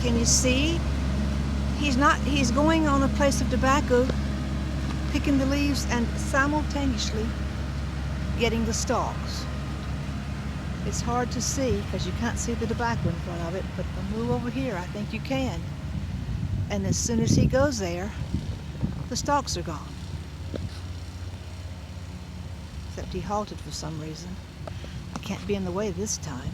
Can you see? He's going on a place of tobacco, picking the leaves and simultaneously getting the stalks. It's hard to see because you can't see the tobacco in front of it, but if I move over here, I think you can. And as soon as he goes there, the stalks are gone. Except he halted for some reason. I can't be in the way this time.